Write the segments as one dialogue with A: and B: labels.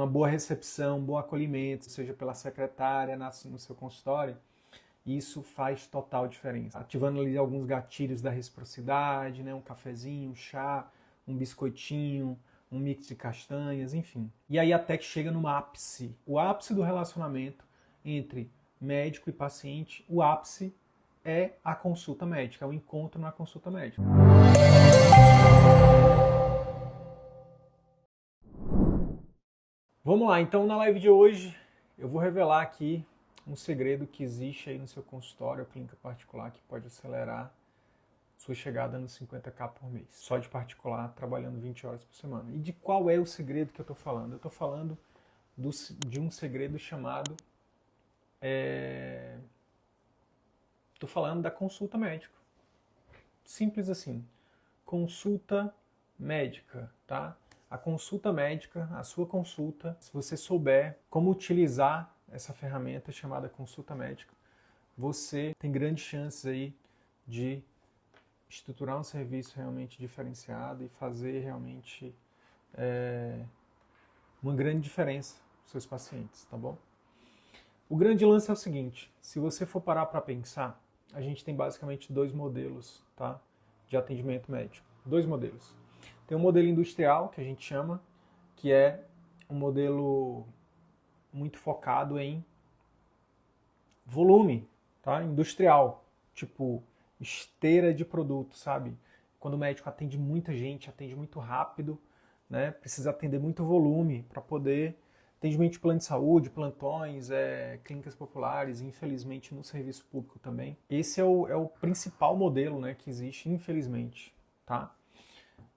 A: uma boa recepção, um bom acolhimento, seja pela secretária no seu consultório, isso faz total diferença. Ativando ali alguns gatilhos da reciprocidade, né? Um cafezinho, um chá, um biscoitinho, um mix de castanhas, enfim. E aí até que chega no ápice. O ápice do relacionamento entre médico e paciente, o ápice é a consulta médica, é o encontro na consulta médica. Vamos lá, então na live de hoje eu vou revelar aqui um segredo que existe aí no seu consultório ou clínica particular que pode acelerar sua chegada nos 50k por mês. Só de particular, trabalhando 20 horas por semana. E de qual é o segredo que eu estou falando? Eu estou falando de um segredo chamado... Estou falando da consulta médica. Simples assim. Consulta médica, tá? A consulta médica, a sua consulta, se você souber como utilizar essa ferramenta chamada consulta médica, você tem grandes chances aí de estruturar um serviço realmente diferenciado e fazer realmente uma grande diferença para os seus pacientes, tá bom? O grande lance é o seguinte, se você for parar para pensar, a gente tem basicamente dois modelos, tá, de atendimento médico. Dois modelos. Tem um modelo industrial, que a gente chama, que é um modelo muito focado em volume, tá? Industrial, tipo esteira de produto, sabe? Quando o médico atende muita gente, atende muito rápido, né? Precisa atender muito volume para poder... Atendimento de plano de saúde, plantões, clínicas populares, infelizmente no serviço público também. Esse é o principal modelo, né, que existe, infelizmente, tá?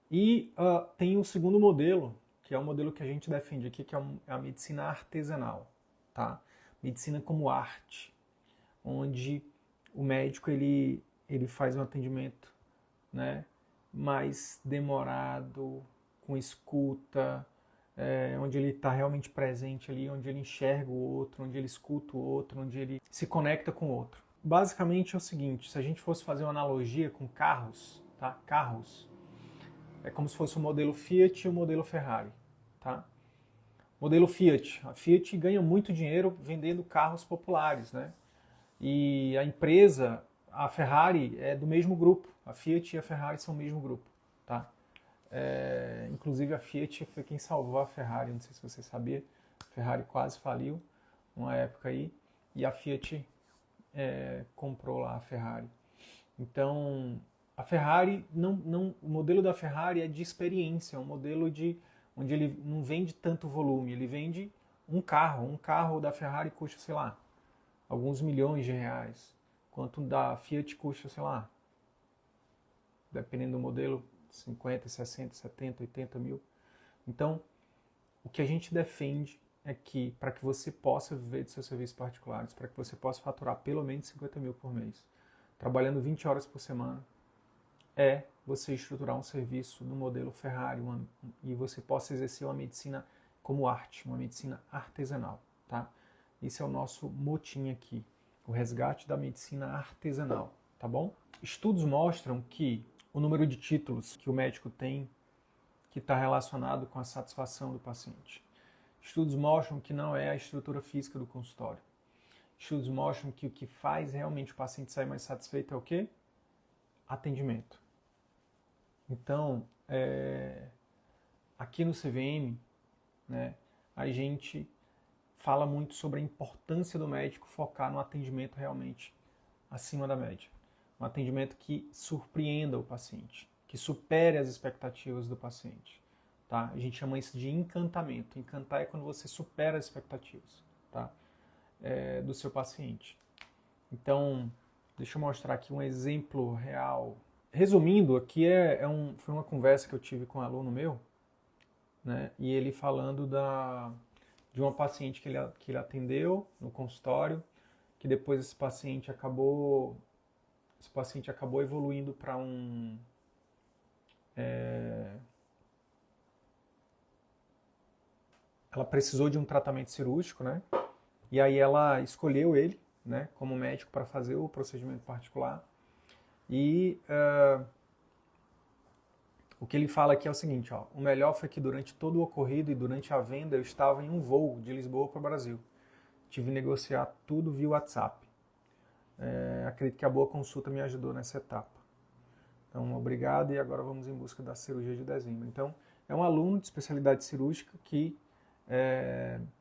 A: E tem o segundo modelo, que é o modelo que a gente defende aqui, que é a medicina artesanal, tá? Medicina como arte, onde o médico ele faz um atendimento, né, mais demorado, com escuta, onde ele está realmente presente ali, onde ele enxerga o outro, onde ele escuta o outro, onde ele se conecta com o outro. Basicamente é o seguinte, se a gente fosse fazer uma analogia com carros, tá? Carros, é como se fosse o modelo Fiat e o modelo Ferrari, tá? Modelo Fiat. A Fiat ganha muito dinheiro vendendo carros populares, né? E a empresa, a Ferrari, é do mesmo grupo. A Fiat e a Ferrari são o mesmo grupo, tá? Inclusive a Fiat foi quem salvou a Ferrari, não sei se você sabia. A Ferrari quase faliu uma época aí e a Fiat comprou lá a Ferrari. Então, a Ferrari, o modelo da Ferrari é de experiência, é um modelo onde ele não vende tanto volume, ele vende um carro da Ferrari custa, sei lá, alguns milhões de reais, enquanto da Fiat custa, sei lá, dependendo do modelo, 50, 60, 70, 80 mil. Então, o que a gente defende é que, para que você possa viver de seus serviços particulares, para que você possa faturar pelo menos 50 mil por mês, trabalhando 20 horas por semana, é você estruturar um serviço no modelo Ferrari e você possa exercer uma medicina como arte, uma medicina artesanal, tá? Esse é o nosso motim aqui, o resgate da medicina artesanal, tá bom? Estudos mostram que o número de títulos que o médico tem que está relacionado com a satisfação do paciente. Estudos mostram que não é a estrutura física do consultório. Estudos mostram que o que faz realmente o paciente sair mais satisfeito é o quê? Atendimento. Então, aqui no CVM, né, a gente fala muito sobre a importância do médico focar no atendimento realmente acima da média. Um atendimento que surpreenda o paciente, que supere as expectativas do paciente. Tá? A gente chama isso de encantamento. Encantar é quando você supera as expectativas, tá? Do seu paciente. Então, deixa eu mostrar aqui um exemplo real. Resumindo, aqui foi uma conversa que eu tive com um aluno meu, né? E ele falando de uma paciente que ele atendeu no consultório, que depois esse paciente acabou evoluindo para ela precisou de um tratamento cirúrgico, né? E aí ela escolheu ele, né, como médico para fazer o procedimento particular. E O que ele fala aqui é o seguinte, ó, o melhor foi que durante todo o ocorrido e durante a venda eu estava em um voo de Lisboa para o Brasil. Tive que negociar tudo via WhatsApp. Acredito que a boa consulta me ajudou nessa etapa. Então, obrigado e agora vamos em busca da cirurgia de dezembro. Então, é um aluno de especialidade cirúrgica que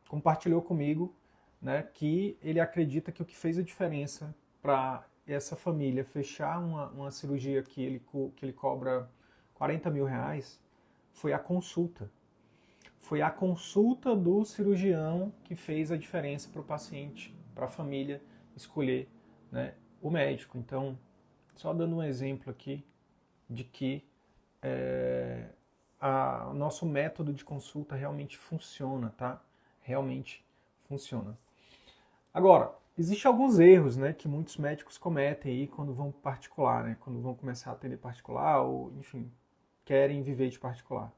A: compartilhou comigo, né, que ele acredita que o que fez a diferença para essa família fechar uma cirurgia que ele cobra 40 mil reais foi a consulta. Foi a consulta do cirurgião que fez a diferença para o paciente, para a família escolher, né, o médico. Então, só dando um exemplo aqui de que o nosso método de consulta realmente funciona, tá? Realmente funciona. Agora, existem alguns erros, né, que muitos médicos cometem aí quando vão particular, né, quando vão começar a atender particular ou, enfim, querem viver de particular.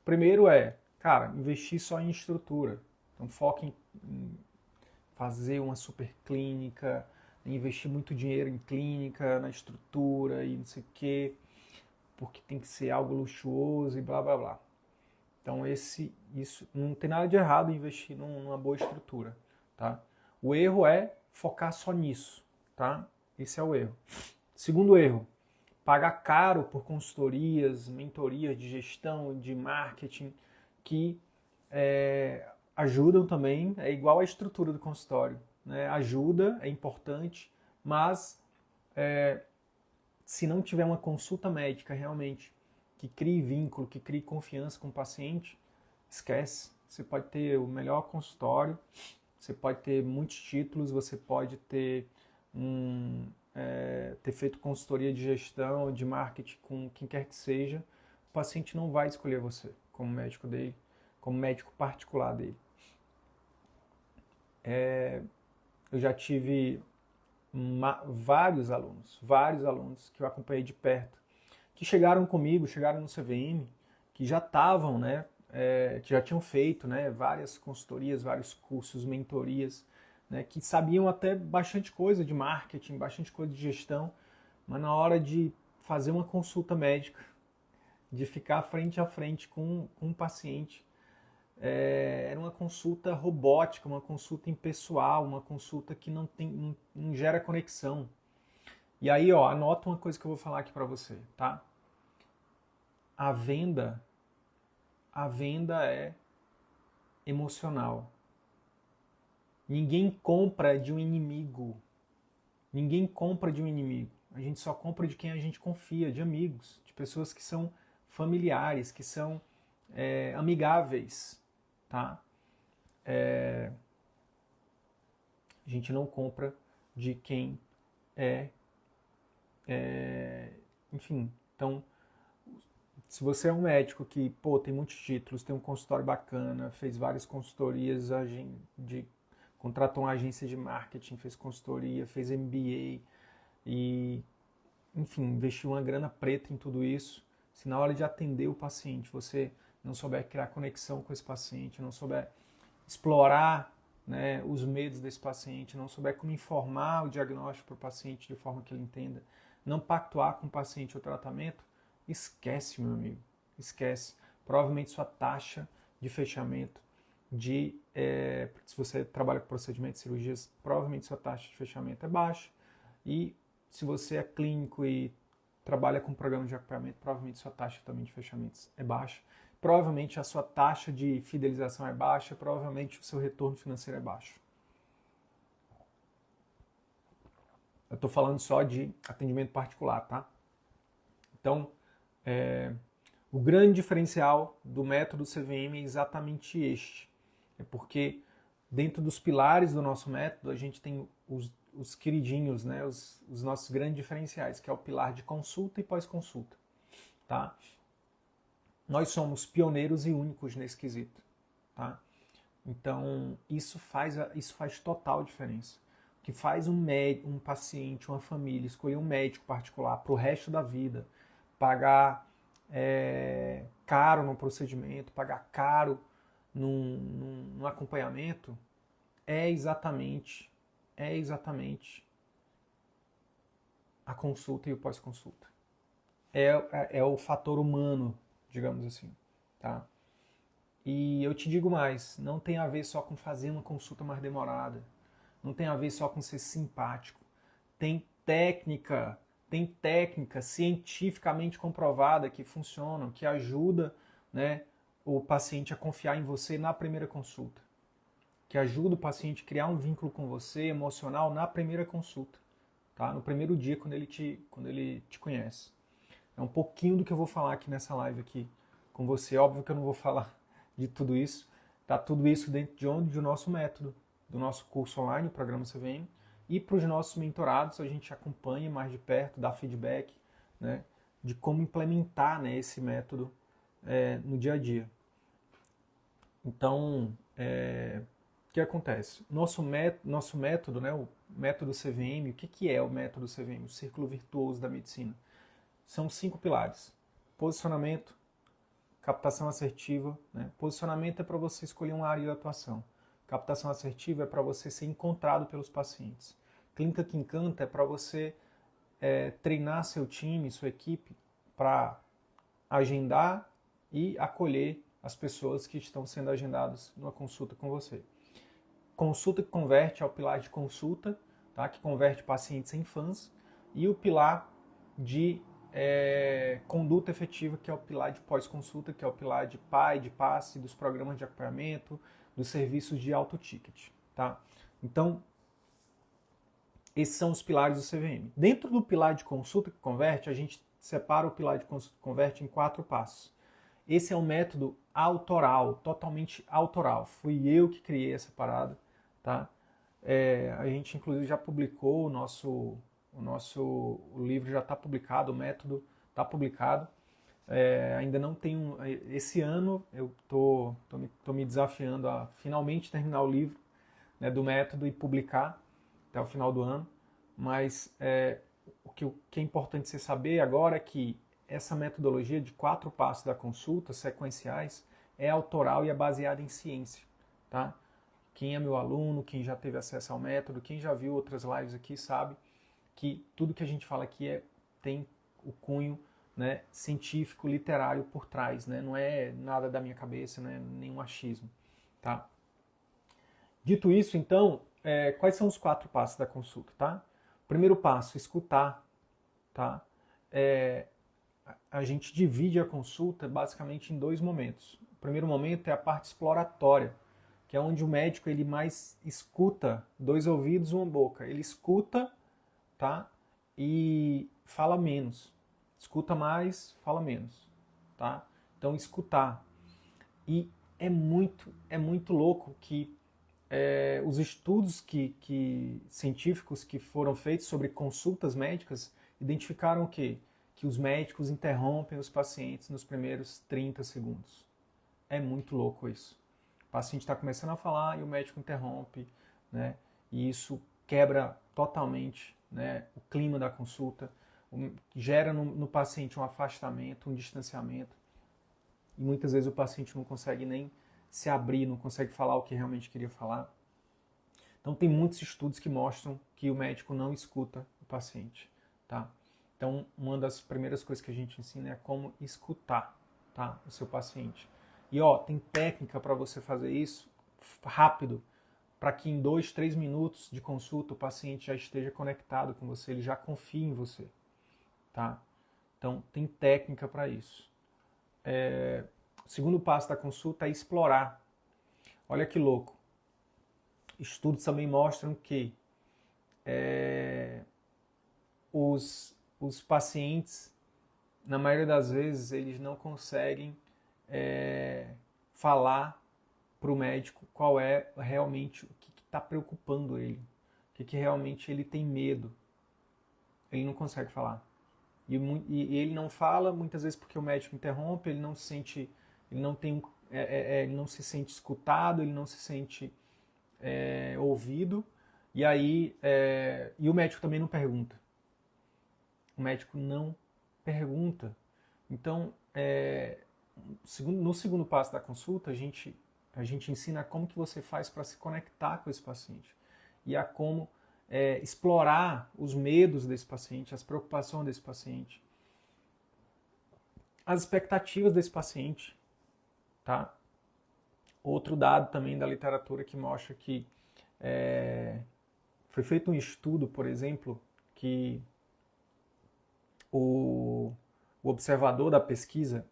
A: Primeiro cara, investir só em estrutura. Então, foque em fazer uma super clínica, investir muito dinheiro em clínica, na estrutura e não sei o quê, porque tem que ser algo luxuoso e blá blá blá. Então isso não tem nada de errado em investir numa boa estrutura, tá? O erro é focar só nisso, tá? Esse é o erro. Segundo erro, pagar caro por consultorias, mentorias de gestão, de marketing, que ajudam também, é igual a estrutura do consultório, né? Ajuda, é importante, mas se não tiver uma consulta médica realmente que crie vínculo, que crie confiança com o paciente, esquece. Você pode ter o melhor consultório, você pode ter muitos títulos, você pode ter ter feito consultoria de gestão, de marketing com quem quer que seja, o paciente não vai escolher você como médico dele, como médico particular dele. Eu já tive vários alunos que eu acompanhei de perto, que chegaram comigo, chegaram no CVM, que já estavam, né, que já tinham feito, né, várias consultorias, vários cursos, mentorias, né, que sabiam até bastante coisa de marketing, bastante coisa de gestão, mas na hora de fazer uma consulta médica, de ficar frente a frente com um paciente, era uma consulta robótica, uma consulta impessoal, uma consulta que não gera conexão. E aí, ó, anota uma coisa que eu vou falar aqui para você, tá? A venda é emocional. Ninguém compra de um inimigo. Ninguém compra de um inimigo. A gente só compra de quem a gente confia, de amigos, de pessoas que são familiares, que são amigáveis, tá? A gente não compra de quem enfim, então, se você é um médico que, tem muitos títulos, tem um consultório bacana, fez várias consultorias, contratou uma agência de marketing, fez consultoria, fez MBA e, enfim, investiu uma grana preta em tudo isso, se na hora de atender o paciente você não souber criar conexão com esse paciente, não souber explorar, né, os medos desse paciente, não souber como informar o diagnóstico para o paciente de forma que ele entenda, não pactuar com o paciente o tratamento, esquece, meu amigo, esquece. Provavelmente sua taxa de fechamento se você trabalha com procedimentos, cirurgias, provavelmente sua taxa de fechamento é baixa. E se você é clínico e trabalha com programa de acompanhamento, provavelmente sua taxa também de fechamentos é baixa. Provavelmente a sua taxa de fidelização é baixa, provavelmente o seu retorno financeiro é baixo. Eu estou falando só de atendimento particular, tá? Então, o grande diferencial do método CVM é exatamente este. É porque dentro dos pilares do nosso método, a gente tem os queridinhos, né? Os nossos grandes diferenciais, que é o pilar de consulta e pós-consulta, tá? Nós somos pioneiros e únicos nesse quesito, tá? Então, isso faz total diferença. O que faz um paciente, uma família, escolher um médico particular para o resto da vida, pagar caro no procedimento, pagar caro num acompanhamento, é exatamente a consulta e o pós-consulta. é o fator humano, digamos assim, tá? E eu te digo mais, não tem a ver só com fazer uma consulta mais demorada, não tem a ver só com ser simpático. Tem técnica cientificamente comprovada que funciona, que ajuda, né, o paciente a confiar em você na primeira consulta, que ajuda o paciente a criar um vínculo com você emocional na primeira consulta, tá? No primeiro dia quando ele te conhece. É um pouquinho do que eu vou falar aqui nessa live aqui com você. Óbvio que eu não vou falar de tudo isso. Tá tudo isso dentro de onde? Do nosso método, do nosso curso online, o programa CVM. E para os nossos mentorados, a gente acompanha mais de perto, dá feedback, né, de como implementar, né, esse método no dia a dia. Então, o que acontece? Nosso método, né, o método CVM, o que é o método CVM? O Círculo Virtuoso da Medicina. São 5 pilares. Posicionamento, captação assertiva. Né? Posicionamento é para você escolher uma área de atuação. Captação assertiva é para você ser encontrado pelos pacientes. Clínica que encanta é para você treinar seu time, sua equipe, para agendar e acolher as pessoas que estão sendo agendadas numa consulta com você. Consulta que converte é o pilar de consulta, tá? Que converte pacientes em fãs. E o pilar de conduta efetiva, que é o pilar de pós-consulta, que é o pilar de PAI, de passe, dos programas de acompanhamento, dos serviços de alto ticket. Tá? Então, esses são os pilares do CVM. Dentro do pilar de consulta que converte, a gente separa o pilar de consulta que converte em 4 passos. Esse é um método autoral, totalmente autoral. Fui eu que criei essa parada. Tá? A gente, inclusive, já publicou o livro já está publicado, o método está publicado. Ainda não tenho. Esse ano eu tô me desafiando a finalmente terminar o livro, né, do método e publicar até o final do ano. Mas o que é importante você saber agora é que essa metodologia de 4 passos da consulta, sequenciais, é autoral e é baseada em ciência. Tá? Quem é meu aluno, quem já teve acesso ao método, quem já viu outras lives aqui sabe que tudo que a gente fala aqui tem o cunho, né, científico, literário por trás, né? Não é nada da minha cabeça, não é nenhum achismo. Tá? Dito isso, então, quais são os 4 passos da consulta? Tá? Primeiro passo, escutar. Tá? A gente divide a consulta basicamente em 2 momentos. O primeiro momento é a parte exploratória, que é onde o médico ele mais escuta, 2 ouvidos, 1 boca. Ele escuta, tá? E fala menos. Escuta mais, fala menos, tá? Então, escutar. E é muito louco que os estudos científicos que foram feitos sobre consultas médicas identificaram o quê? Que os médicos interrompem os pacientes nos primeiros 30 segundos. É muito louco isso. O paciente está começando a falar e o médico interrompe, né? E isso quebra totalmente, né, o clima da consulta, gera no paciente um afastamento, um distanciamento, e muitas vezes o paciente não consegue nem se abrir, não consegue falar o que realmente queria falar. Então tem muitos estudos que mostram que o médico não escuta o paciente, tá? Então uma das primeiras coisas que a gente ensina é como escutar, tá, o seu paciente. E tem técnica para você fazer isso rápido, para que em 2, 3 minutos de consulta o paciente já esteja conectado com você, ele já confie em você. Tá? Então, tem técnica para isso. O segundo passo da consulta é explorar. Olha que louco. Estudos também mostram que os pacientes, na maioria das vezes, eles não conseguem falar para o médico qual é realmente o que está preocupando ele, o que realmente ele tem medo. Ele não consegue falar. E ele não fala muitas vezes porque o médico interrompe, ele não se sente, ele não se sente escutado, ele não se sente ouvido. E aí e o médico também não pergunta. O médico não pergunta. Então, no segundo passo da consulta, a gente ensina como que você faz para se conectar com esse paciente e a como explorar os medos desse paciente, as preocupações desse paciente. as expectativas desse paciente, tá? Outro dado também da literatura que mostra que foi feito um estudo, por exemplo, que o observador da pesquisa,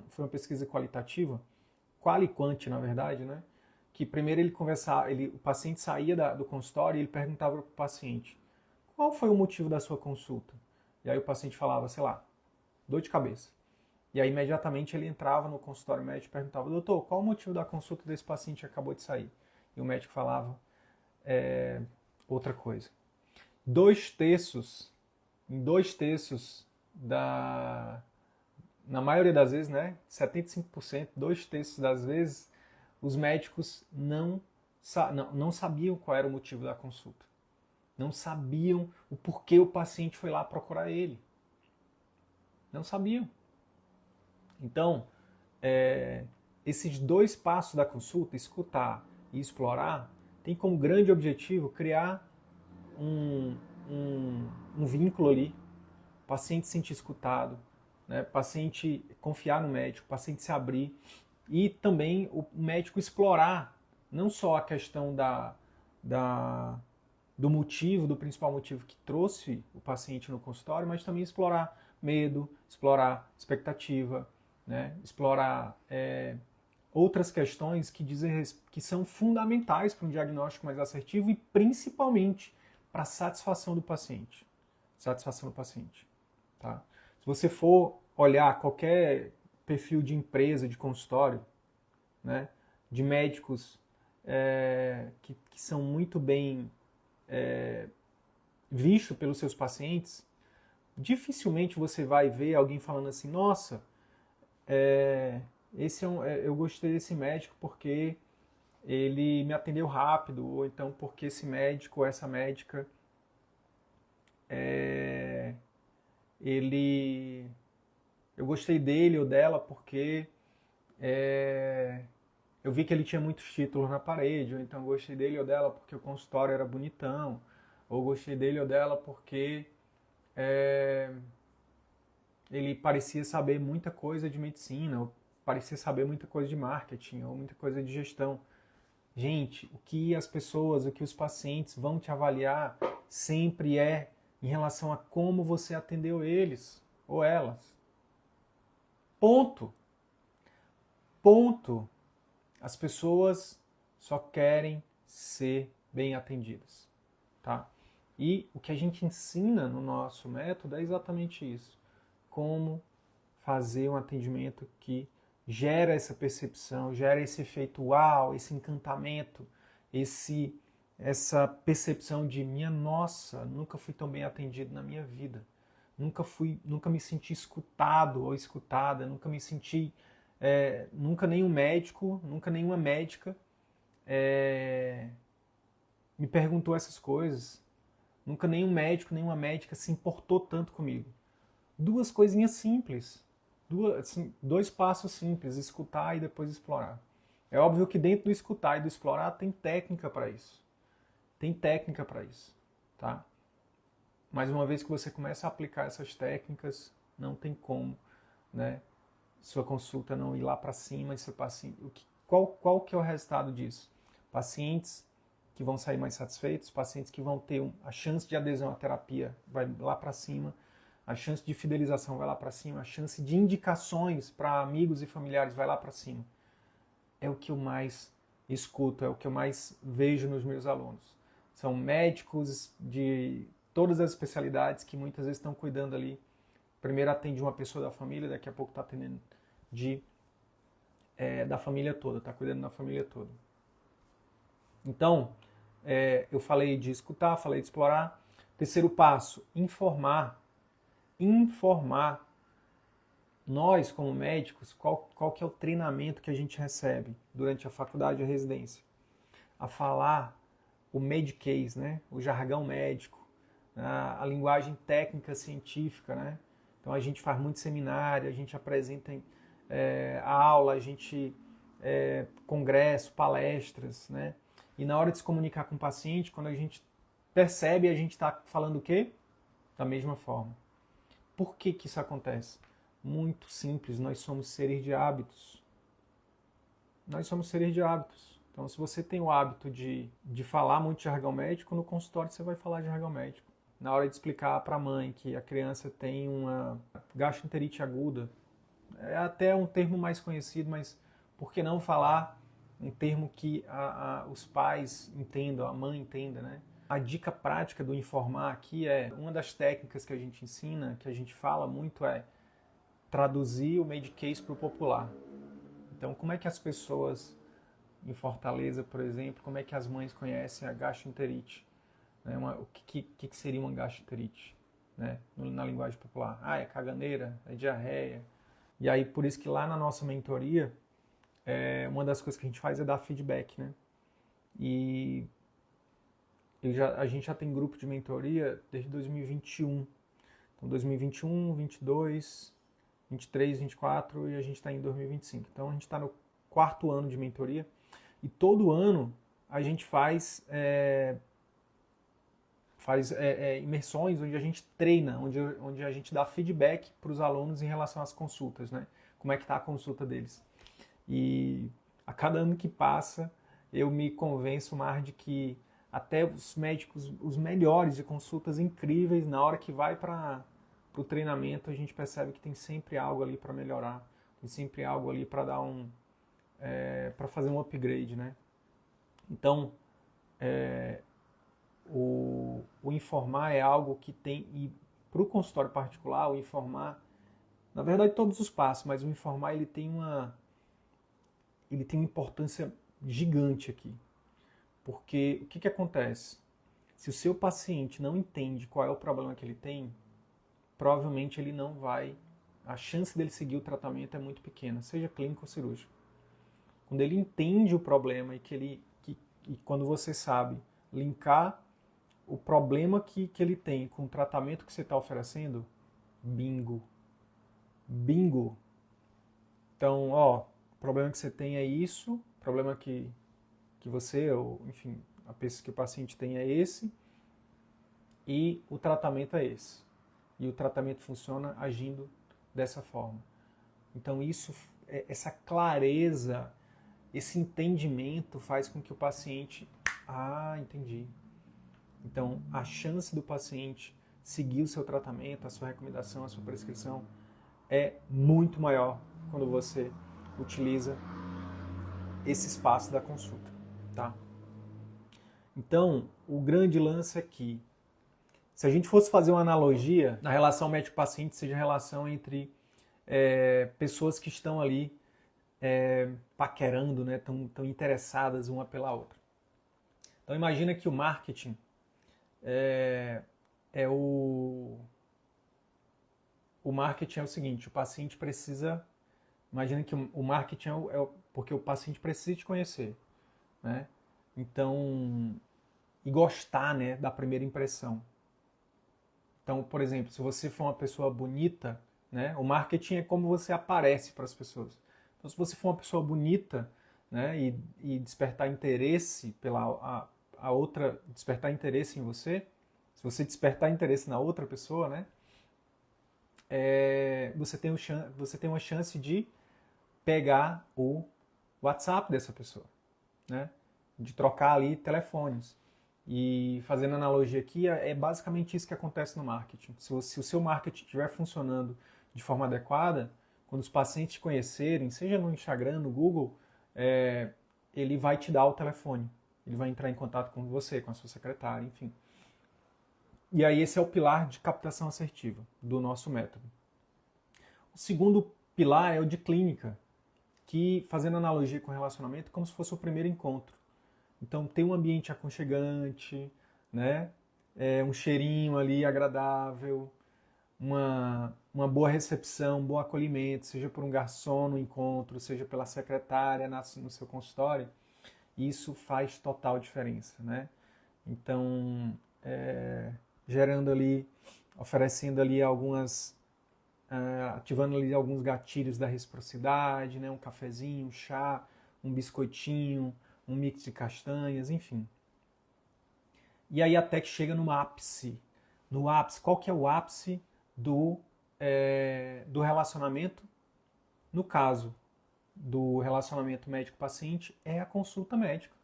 A: foi uma pesquisa qualitativa, qual e quant, na verdade, né? Que primeiro ele conversava, o paciente saía do consultório e ele perguntava para o paciente, qual foi o motivo da sua consulta? E aí o paciente falava, sei lá, dor de cabeça. E aí imediatamente ele entrava no consultório médico e perguntava, doutor, qual o motivo da consulta desse paciente que acabou de sair? E o médico falava outra coisa. Em dois terços na maioria das vezes, né, 75%, 2/3 das vezes, os médicos não sabiam qual era o motivo da consulta. Não sabiam o porquê o paciente foi lá procurar ele. Não sabiam. Então, esses 2 passos da consulta, escutar e explorar, tem como grande objetivo criar um vínculo ali, o paciente se sentir escutado, né? O paciente confiar no médico, o paciente se abrir e também o médico explorar não só a questão do principal motivo que trouxe o paciente no consultório, mas também explorar medo, explorar expectativa, né? Explorar outras questões que são fundamentais para um diagnóstico mais assertivo e principalmente para a satisfação do paciente. Satisfação do paciente. Tá? Se você for olhar qualquer perfil de empresa, de consultório, né, de médicos que são muito bem vistos pelos seus pacientes, dificilmente você vai ver alguém falando assim, nossa, eu gostei desse médico porque ele me atendeu rápido, ou então porque esse médico ou essa médica eu gostei dele ou dela porque eu vi que ele tinha muitos títulos na parede, ou então eu gostei dele ou dela porque o consultório era bonitão, ou gostei dele ou dela porque ele parecia saber muita coisa de medicina, ou parecia saber muita coisa de marketing, ou muita coisa de gestão. Gente, o que as pessoas, o que os pacientes vão te avaliar sempre em relação a como você atendeu eles ou elas. Ponto. Ponto. As pessoas só querem ser bem atendidas, tá? E o que a gente ensina no nosso método é exatamente isso. Como fazer um atendimento que gera essa percepção, gera esse efeito uau, esse encantamento, essa percepção de minha nossa, nunca fui tão bem atendido na minha vida. Nunca me senti escutado ou escutada, nunca me senti, nunca nenhum médico, nunca nenhuma médica me perguntou essas coisas. Nunca nenhum médico, nenhuma médica se importou tanto comigo. 2 coisinhas simples. 2 passos simples, escutar e depois explorar. É óbvio que dentro do escutar e do explorar tem técnica para isso. Tem técnica para isso, tá? Mas uma vez que você começa a aplicar essas técnicas, não tem como, né? Sua consulta não ir lá para cima e seu paciente. Qual que é o resultado disso? Pacientes que vão sair mais satisfeitos, pacientes que vão ter a chance de adesão à terapia vai lá para cima, a chance de fidelização vai lá para cima, a chance de indicações para amigos e familiares vai lá para cima. É o que eu mais escuto, é o que eu mais vejo nos meus alunos. São médicos de todas as especialidades que muitas vezes estão cuidando ali. Primeiro atende uma pessoa da família, daqui a pouco está atendendo da família toda, está cuidando da família toda. Então, eu falei de escutar, falei de explorar. Terceiro passo, informar. Informar. Nós, como médicos, qual que é o treinamento que a gente recebe durante a faculdade e a residência? A falar o medicase, né? O jargão médico, a linguagem técnica científica, né? Então a gente faz muito seminário, a gente apresenta a aula, a gente congresso, palestras, né? E na hora de se comunicar com o paciente, quando a gente percebe, a gente está falando o quê? Da mesma forma. Por que que isso acontece? muito simples, nós somos seres de hábitos. Nós somos seres de hábitos. Então, se você tem o hábito de falar muito de jargão médico, no consultório você vai falar de jargão médico. Na hora de explicar para a mãe que a criança tem uma gastroenterite aguda, é até um termo mais conhecido, mas por que não falar um termo que os pais entendam, a mãe entenda, né? A dica prática do informar aqui é, uma das técnicas que a gente ensina, que a gente fala muito é traduzir o Medicaid para o popular. Então, como é que as pessoas em Fortaleza, por exemplo, como é que as mães conhecem a gastroenterite? Né? O que seria uma gastroenterite, né? Na linguagem popular? Ah, é caganeira, é diarreia. E aí, por isso que lá na nossa mentoria, uma das coisas que a gente faz é dar feedback, né? E a gente já tem grupo de mentoria desde 2021. Então, 2021, 22, 23, 24 e a gente está em 2025. Então, a gente está no 4º ano de mentoria e todo ano a gente faz imersões onde a gente treina, onde a gente dá feedback para os alunos em relação às consultas, né? Como é que está a consulta deles. E a cada ano que passa, eu me convenço mais de que até os médicos, os melhores de consultas incríveis, na hora que vai para o treinamento, a gente percebe que tem sempre algo ali para melhorar, tem sempre algo ali para dar para fazer um upgrade, né? Então, o informar é algo que tem, e para o consultório particular, o informar, na verdade todos os passos, mas o informar ele tem uma importância gigante aqui. Porque o que acontece? Se o seu paciente não entende qual é o problema que ele tem, provavelmente ele não vai, a chance dele seguir o tratamento é muito pequena, seja clínico ou cirúrgico. Quando ele entende o problema e quando você sabe linkar o problema que ele tem com o tratamento que você está oferecendo, bingo. Bingo. Então, o problema que você tem é isso, o problema que você, ou enfim, a pessoa que o paciente tem é esse, e o tratamento é esse. E o tratamento funciona agindo dessa forma. Então, essa clareza, esse entendimento faz com que o paciente, entendi. Então, a chance do paciente seguir o seu tratamento, a sua recomendação, a sua prescrição é muito maior quando você utiliza esse espaço da consulta, tá? Então, o grande lance é que, se a gente fosse fazer uma analogia, na relação médico-paciente seja a relação entre pessoas que estão ali paquerando, né, tão interessadas uma pela outra. Então, imagina que o marketing o marketing é o seguinte, o paciente precisa, imagina que o marketing porque o paciente precisa te conhecer, né? Então, e gostar, né, da primeira impressão. Então, por exemplo, se você for uma pessoa bonita, né, o marketing é como você aparece para as pessoas. Então, se você for uma pessoa bonita, né, e despertar interesse pela a outra, despertar interesse em você, se você despertar interesse na outra pessoa, né, você tem uma chance de pegar o WhatsApp dessa pessoa, né, de trocar ali telefones. E fazendo analogia aqui, é basicamente isso que acontece no marketing. Se o seu marketing estiver funcionando de forma adequada, quando os pacientes te conhecerem, seja no Instagram, no Google, ele vai te dar o telefone. Ele vai entrar em contato com você, com a sua secretária, enfim. E aí esse é o pilar de captação assertiva do nosso método. O segundo pilar é o de clínica, que, fazendo analogia com relacionamento, é como se fosse o primeiro encontro. Então, tem um ambiente aconchegante, né? Um cheirinho ali agradável, uma boa recepção, um bom acolhimento, seja por um garçom no encontro, seja pela secretária no seu consultório. Isso faz total diferença, né? Então, gerando ali, oferecendo ali ativando ali alguns gatilhos da reciprocidade, né? Um cafezinho, um chá, um biscoitinho, um mix de castanhas, enfim. E aí até que chega no ápice. No ápice, qual que é o ápice do do relacionamento, no caso do relacionamento médico-paciente, é a consulta médica.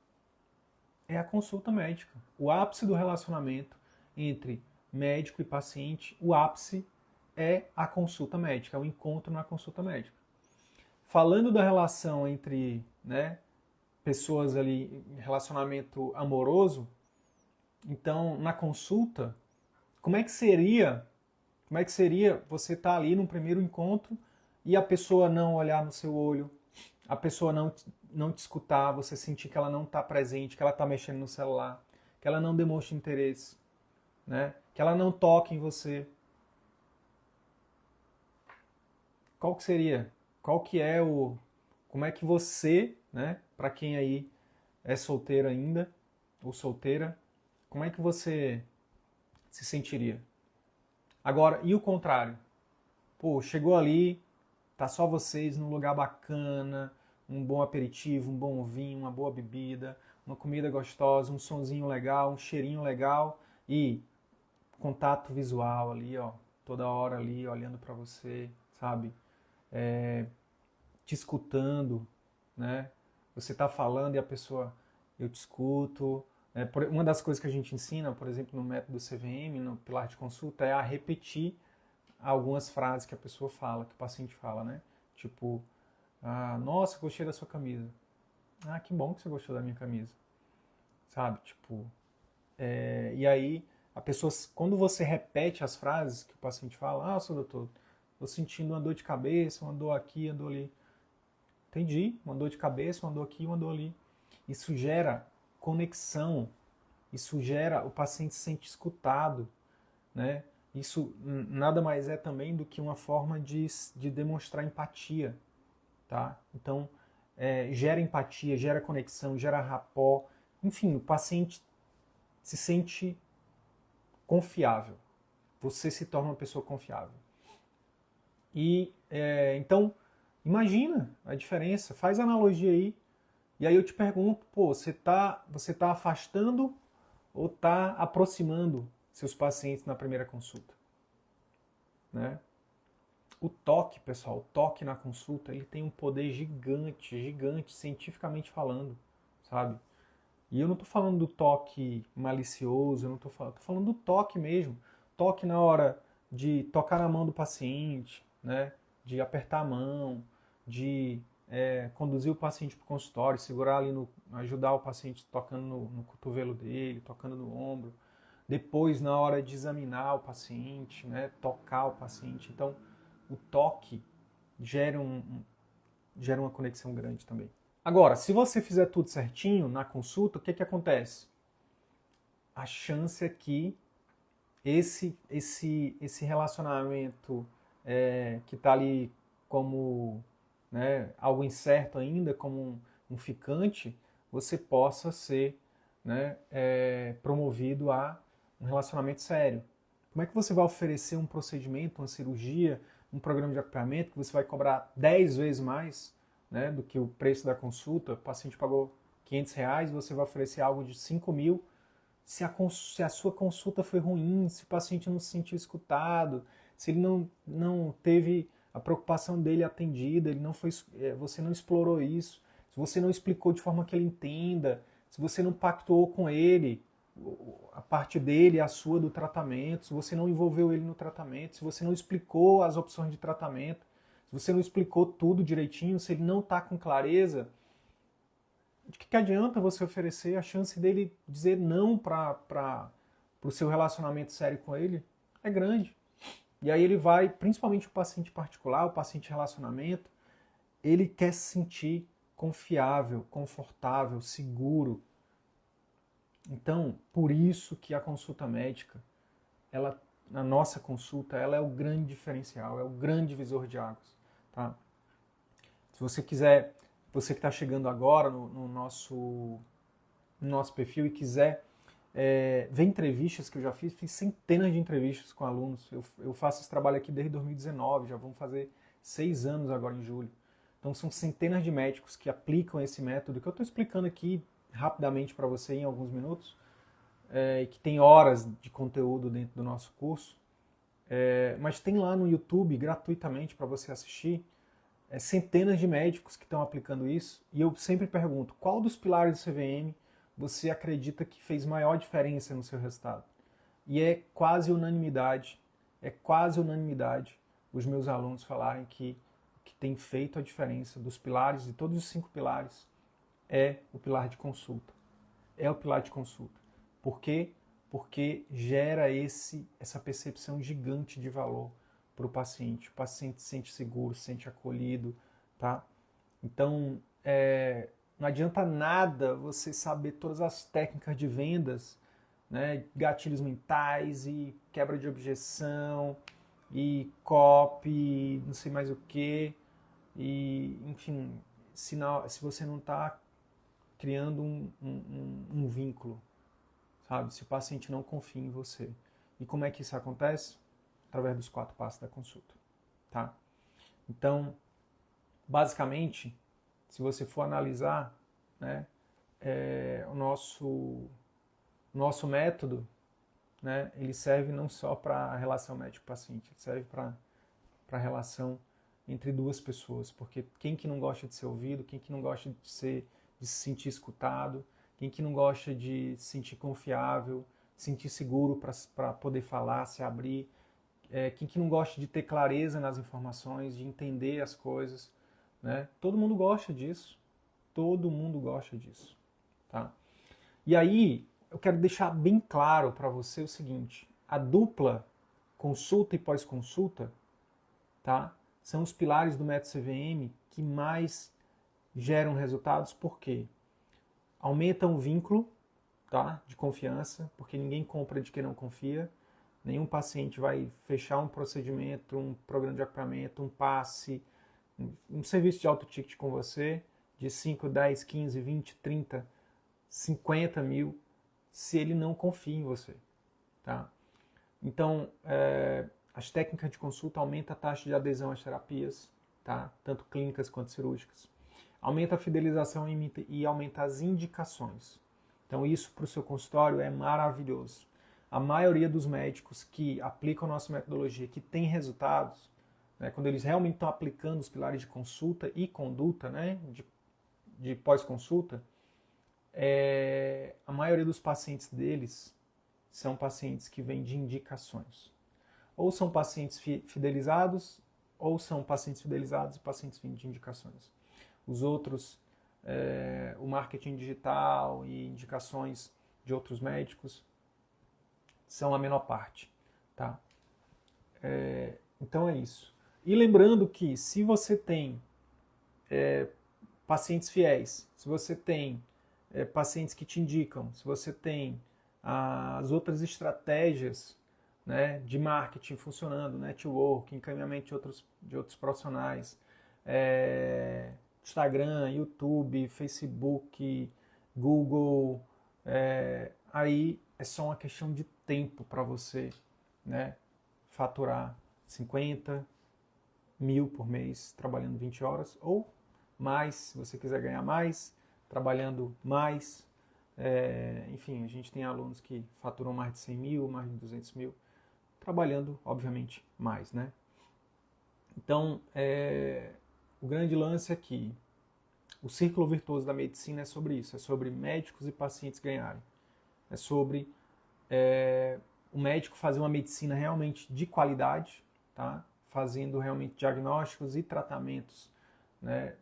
A: É a consulta médica. O ápice do relacionamento entre médico e paciente, o ápice é a consulta médica, é o encontro na consulta médica. Falando da relação entre, né, pessoas ali em relacionamento amoroso, então na consulta, como é que seria você estar ali no primeiro encontro e a pessoa não olhar no seu olho, a pessoa não te escutar, você sentir que ela não está presente, que ela está mexendo no celular, que ela não demonstra interesse, né? Que ela não toque em você. Qual que seria? Qual que é o... Como é que você, né, para quem aí é solteiro ainda, ou solteira, como é que você se sentiria? Agora, e o contrário? Pô, chegou ali, tá só vocês num lugar bacana, um bom aperitivo, um bom vinho, uma boa bebida, uma comida gostosa, um sonzinho legal, um cheirinho legal e contato visual ali, ó, toda hora ali olhando para você, sabe? Te escutando, né? Você tá falando e a pessoa, eu te escuto. Uma das coisas que a gente ensina, por exemplo, no método CVM, no pilar de consulta, é a repetir algumas frases que a pessoa fala, que o paciente fala, né? Tipo, nossa, gostei da sua camisa. Ah, que bom que você gostou da minha camisa. Sabe? Tipo, e aí, a pessoa, quando você repete as frases que o paciente fala, seu doutor, tô sentindo uma dor de cabeça, uma dor aqui, uma dor ali. Entendi, uma dor de cabeça, uma dor aqui, uma dor ali. Isso gera conexão, isso gera, o paciente se sente escutado, né? Isso nada mais é também do que uma forma de demonstrar empatia, tá? Então, gera empatia, gera conexão, gera rapport, enfim, o paciente se sente confiável. Você se torna uma pessoa confiável. E, então, imagina a diferença, faz a analogia aí, e aí eu te pergunto, pô, você tá afastando ou tá aproximando seus pacientes na primeira consulta, né? O toque, pessoal, o toque na consulta, ele tem um poder gigante, gigante, cientificamente falando, sabe? E eu não estou falando do toque malicioso, eu não estou falando, tô falando do toque mesmo. Toque na hora de tocar na mão do paciente, né? De apertar a mão, de conduzir o paciente para o consultório, segurar ali, ajudar o paciente tocando no cotovelo dele, tocando no ombro. Depois, na hora de examinar o paciente, né? Tocar o paciente. Então, o toque gera uma conexão grande também. Agora, se você fizer tudo certinho na consulta, o que acontece? A chance é que esse relacionamento que está ali como, né, algo incerto ainda, como um ficante, você possa ser, né, promovido a um relacionamento sério. Como é que você vai oferecer um procedimento, uma cirurgia, um programa de acompanhamento que você vai cobrar 10 vezes mais, né, do que o preço da consulta? O paciente pagou R$ 500, você vai oferecer algo de 5.000. Se a sua consulta foi ruim, se o paciente não se sentiu escutado, se ele não teve a preocupação dele atendida, você não explorou isso, se você não explicou de forma que ele entenda, se você não pactuou com ele a parte dele, a sua do tratamento, se você não envolveu ele no tratamento, se você não explicou as opções de tratamento, se você não explicou tudo direitinho, se ele não está com clareza, de que adianta você oferecer? A chance dele dizer não para o seu relacionamento sério com ele é grande. E aí ele vai, principalmente o paciente particular, o paciente de relacionamento, ele quer se sentir confiável, confortável, seguro. Então, por isso que a consulta médica, a nossa consulta, ela é o grande diferencial, é o grande divisor de águas. Tá? Se você quiser, você que está chegando agora no nosso perfil e quiser ver entrevistas que eu já fiz centenas de entrevistas com alunos. Eu faço esse trabalho aqui desde 2019, já vão fazer 6 anos agora em julho. Então são centenas de médicos que aplicam esse método que eu estou explicando aqui rapidamente para você em alguns minutos, e que tem horas de conteúdo dentro do nosso curso. Mas tem lá no YouTube, gratuitamente, para você assistir, centenas de médicos que estão aplicando isso, e eu sempre pergunto, qual dos pilares do CVM você acredita que fez maior diferença no seu resultado? E é quase unanimidade os meus alunos falarem que tem feito a diferença dos pilares, de todos os 5 pilares, é o pilar de consulta. É o pilar de consulta. Por quê? Porque gera essa percepção gigante de valor para o paciente. O paciente se sente seguro, se sente acolhido, tá? Então, não adianta nada você saber todas as técnicas de vendas, né? Gatilhos mentais e quebra de objeção e copy, não sei mais o que, e enfim, se você não está criando um vínculo, sabe? Se o paciente não confia em você. E como é que isso acontece? Através dos 4 passos da consulta, tá? Então, basicamente, se você for analisar, né, o nosso método, né, ele serve não só para a relação médico-paciente, ele serve para a relação entre duas pessoas, porque quem que não gosta de ser ouvido, quem que não gosta de se sentir escutado, quem que não gosta de se sentir confiável, sentir seguro para poder falar, se abrir, quem que não gosta de ter clareza nas informações, de entender as coisas, né? Todo mundo gosta disso, tá? E aí, eu quero deixar bem claro para você o seguinte, a dupla consulta e pós-consulta, tá? São os pilares do método CVM que mais geram resultados, por quê? Aumentam o vínculo, tá? De confiança, porque ninguém compra de quem não confia. Nenhum paciente vai fechar um procedimento, um programa de acompanhamento, um passe, um serviço de alto ticket com você, de 5, 10, 15, 20, 30, 50 mil, se ele não confia em você, tá? Então, as técnicas de consulta aumentam a taxa de adesão às terapias, tá? Tanto clínicas quanto cirúrgicas. Aumenta a fidelização e aumenta as indicações. Então, isso para o seu consultório é maravilhoso. A maioria dos médicos que aplicam a nossa metodologia, que tem resultados, né, quando eles realmente estão aplicando os pilares de consulta e conduta, né, de pós-consulta, a maioria dos pacientes deles são pacientes que vêm de indicações. Ou são pacientes fidelizados, ou são pacientes fidelizados e pacientes vindo de indicações. Os outros, o marketing digital e indicações de outros médicos, são a menor parte, tá? Então é isso. E lembrando que se você tem pacientes fiéis, se você tem pacientes que te indicam, se você tem as outras estratégias, né, de marketing funcionando, network, encaminhamento de outros profissionais, Instagram, YouTube, Facebook, Google, aí é só uma questão de tempo para você, né, faturar 50 mil por mês trabalhando 20 horas, ou mais, se você quiser ganhar mais, trabalhando mais. Enfim, a gente tem alunos que faturam mais de 100 mil, mais de 200 mil, trabalhando, obviamente, mais, né? Então, o grande lance aqui, o círculo virtuoso da medicina é sobre isso, é sobre médicos e pacientes ganharem. É sobre o médico fazer uma medicina realmente de qualidade, tá? Fazendo realmente diagnósticos e tratamentos, né,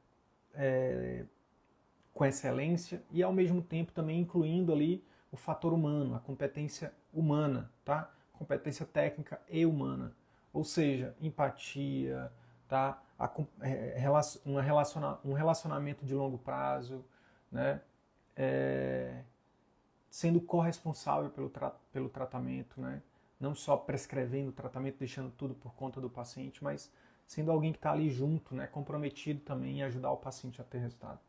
A: com excelência e, ao mesmo tempo, também incluindo ali o fator humano, a competência humana, tá? Competência técnica e humana. Ou seja, empatia, tá? Um relacionamento de longo prazo, né? Sendo corresponsável pelo tratamento, né? Não só prescrevendo o tratamento, deixando tudo por conta do paciente, mas sendo alguém que está ali junto, né? Comprometido também em ajudar o paciente a ter resultado.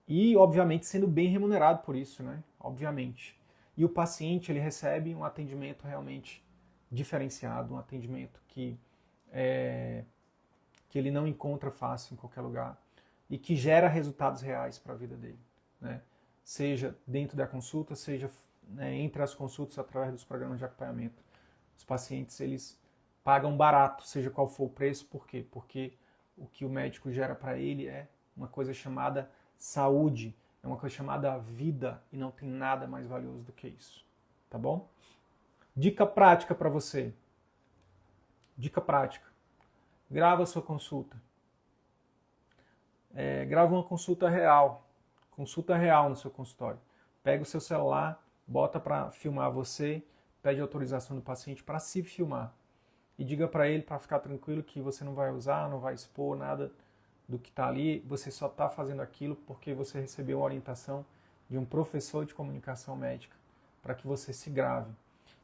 A: E, obviamente, sendo bem remunerado por isso, né? Obviamente. E o paciente, ele recebe um atendimento realmente diferenciado, um atendimento que ele não encontra fácil em qualquer lugar e que gera resultados reais para a vida dele, né? Seja dentro da consulta, seja, né, entre as consultas através dos programas de acompanhamento. Os pacientes, eles pagam barato, seja qual for o preço. Por quê? Porque o que o médico gera para ele é uma coisa chamada saúde, é uma coisa chamada vida, e não tem nada mais valioso do que isso, tá bom? Dica prática para você. Dica prática. Grava a sua consulta. Grava uma consulta real no seu consultório. Pega o seu celular, bota para filmar você, pede autorização do paciente para se filmar. E diga para ele, para ficar tranquilo, que você não vai usar, não vai expor nada do que está ali, você só está fazendo aquilo porque você recebeu uma orientação de um professor de comunicação médica para que você se grave.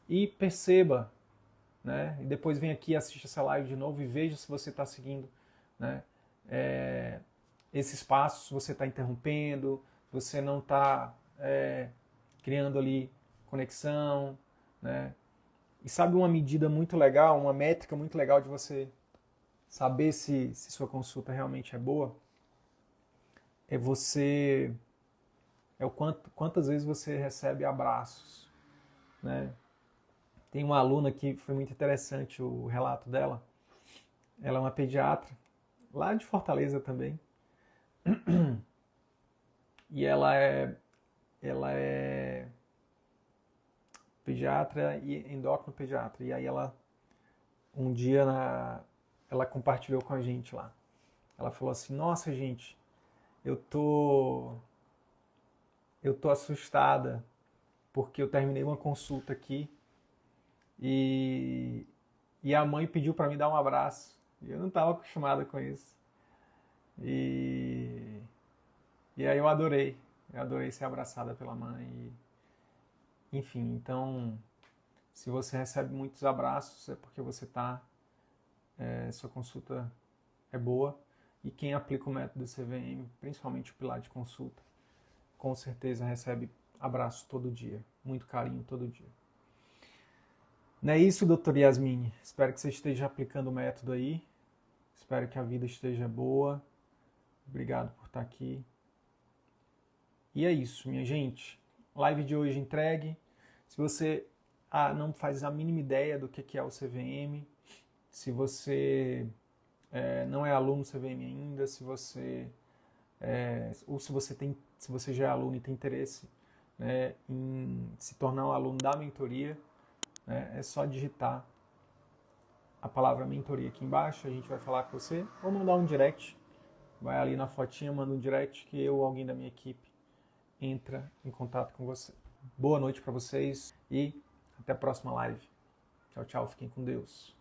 A: E perceba, né? E depois vem aqui, assista essa live de novo e veja se você está seguindo, né? Esses passos, você está interrompendo, você não está criando ali conexão, né? E sabe uma medida muito legal, uma métrica muito legal de você saber se sua consulta realmente é boa? Quantas vezes você recebe abraços, né? Tem uma aluna que foi muito interessante o relato dela. Ela é uma pediatra, lá de Fortaleza também. E ela é pediatra e endócrino-pediatra. E aí um dia ela compartilhou com a gente lá. Ela falou assim: nossa, gente, eu tô assustada porque eu terminei uma consulta aqui e a mãe pediu para me dar um abraço. E eu não estava acostumada com isso. E aí eu adorei ser abraçada pela mãe. Enfim, então, se você recebe muitos abraços é porque sua consulta é boa. E quem aplica o método CVM, principalmente o pilar de consulta, com certeza recebe abraço todo dia, muito carinho todo dia. Não é isso, doutor Yasmin? Espero que você esteja aplicando o método aí. Espero que a vida esteja boa. Obrigado por estar aqui. E é isso, minha gente. Live de hoje entregue. Se você não faz a mínima ideia do que é o CVM, se você não é aluno do CVM ainda, ou se você já é aluno e tem interesse, né, em se tornar um aluno da mentoria, né, é só digitar a palavra mentoria aqui embaixo, a gente vai falar com você, ou mandar um direct. Vai ali na fotinha, manda um direct que eu ou alguém da minha equipe entra em contato com você. Boa noite para vocês e até a próxima live. Tchau, tchau. Fiquem com Deus.